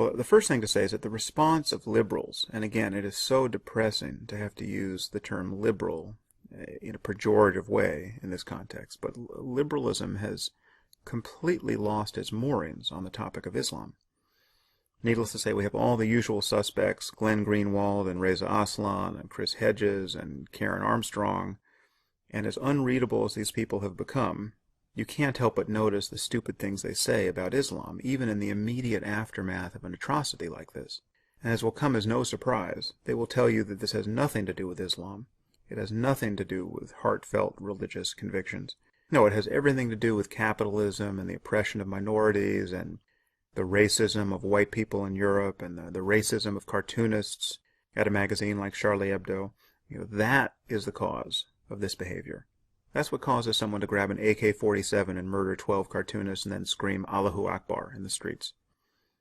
Well, the first thing to say is that the response of liberals, and again, it is so depressing to have to use the term liberal in a pejorative way in this context, but liberalism has completely lost its moorings on the topic of Islam. Needless to say, we have all the usual suspects, Glenn Greenwald and Reza Aslan and Chris Hedges and Karen Armstrong, and as unreadable as these people have become, you can't help but notice the stupid things they say about Islam, even in the immediate aftermath of an atrocity like this. And as will come as no surprise, they will tell you that this has nothing to do with Islam. It has nothing to do with heartfelt religious convictions. No, it has everything to do with capitalism and the oppression of minorities and the racism of white people in Europe and the racism of cartoonists at a magazine like Charlie Hebdo. That is the cause of this behavior. That's what causes someone to grab an AK-47 and murder 12 cartoonists and then scream Allahu Akbar in the streets.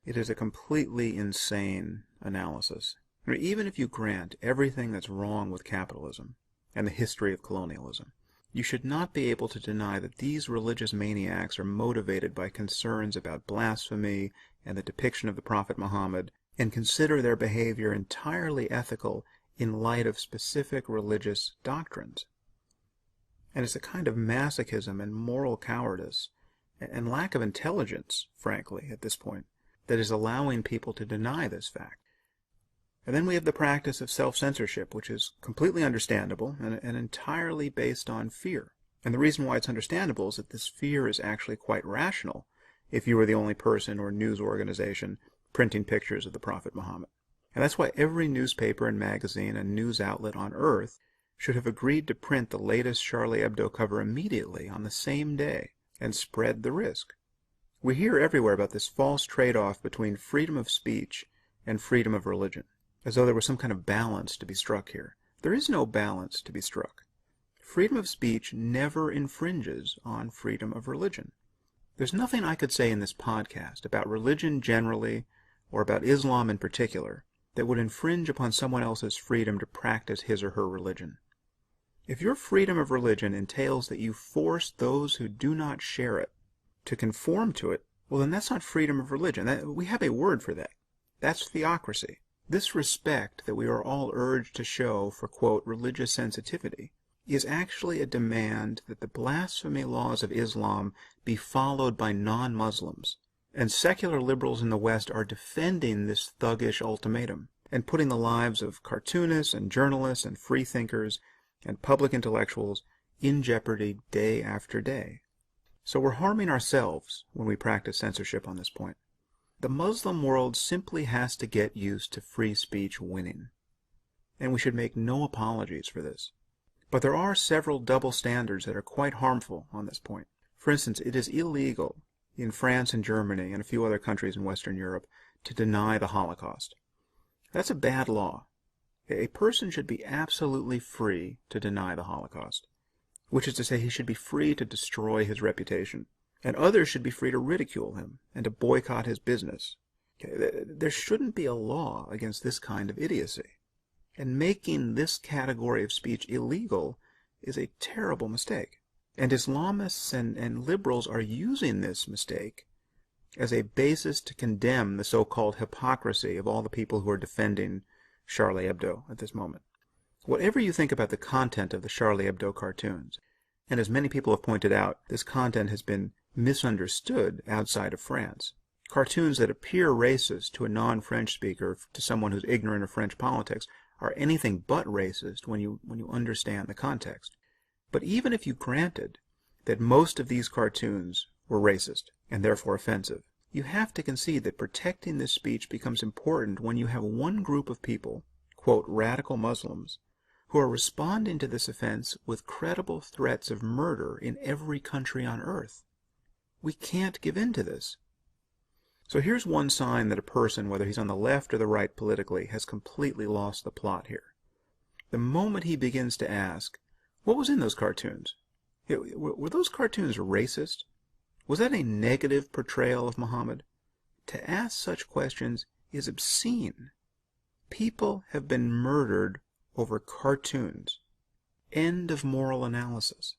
It is a completely insane analysis. Even if you grant everything that's wrong with capitalism and the history of colonialism, you should not be able to deny that these religious maniacs are motivated by concerns about blasphemy and the depiction of the Prophet Muhammad, and consider their behavior entirely ethical in light of specific religious doctrines. And it's a kind of masochism and moral cowardice and lack of intelligence, frankly, at this point, that is allowing people to deny this fact. And then we have the practice of self-censorship, which is completely understandable and entirely based on fear. And the reason why it's understandable is that this fear is actually quite rational if you were the only person or news organization printing pictures of the Prophet Muhammad. And that's why every newspaper and magazine and news outlet on earth should have agreed to print the latest Charlie Hebdo cover immediately on the same day and spread the risk. We hear everywhere about this false trade-off between freedom of speech and freedom of religion, as though there was some kind of balance to be struck here. There is no balance to be struck. Freedom of speech never infringes on freedom of religion. There's nothing I could say in this podcast about religion generally or about Islam in particular that would infringe upon someone else's freedom to practice his or her religion. If your freedom of religion entails that you force those who do not share it to conform to it, well, then that's not freedom of religion. We have a word for that. That's theocracy. This respect that we are all urged to show for, quote, religious sensitivity is actually a demand that the blasphemy laws of Islam be followed by non-Muslims. And secular liberals in the West are defending this thuggish ultimatum and putting the lives of cartoonists and journalists and freethinkers and public intellectuals in jeopardy day after day. So we're harming ourselves when we practice censorship on this point. The Muslim world simply has to get used to free speech winning, and we should make no apologies for this. But there are several double standards that are quite harmful on this point. For instance, it is illegal in France and Germany and a few other countries in Western Europe to deny the Holocaust. That's a bad law. A person should be absolutely free to deny the Holocaust, which is to say he should be free to destroy his reputation, and others should be free to ridicule him and to boycott his business. There shouldn't be a law against this kind of idiocy, and making this category of speech illegal is a terrible mistake. And Islamists and liberals are using this mistake as a basis to condemn the so-called hypocrisy of all the people who are defending Charlie Hebdo at this moment. Whatever you think about the content of the Charlie Hebdo cartoons, and as many people have pointed out, this content has been misunderstood outside of France. Cartoons that appear racist to a non-French speaker, to someone who's ignorant of French politics, are anything but racist when you understand the context. But even if you granted that most of these cartoons were racist and therefore offensive, you have to concede that protecting this speech becomes important when you have one group of people, quote, radical Muslims, who are responding to this offense with credible threats of murder in every country on earth. We can't give in to this. So here's one sign that a person, whether he's on the left or the right politically, has completely lost the plot here. The moment he begins to ask, what was in those cartoons? Were those cartoons racist? Was that a negative portrayal of Muhammad? To ask such questions is obscene. People have been murdered over cartoons. End of moral analysis.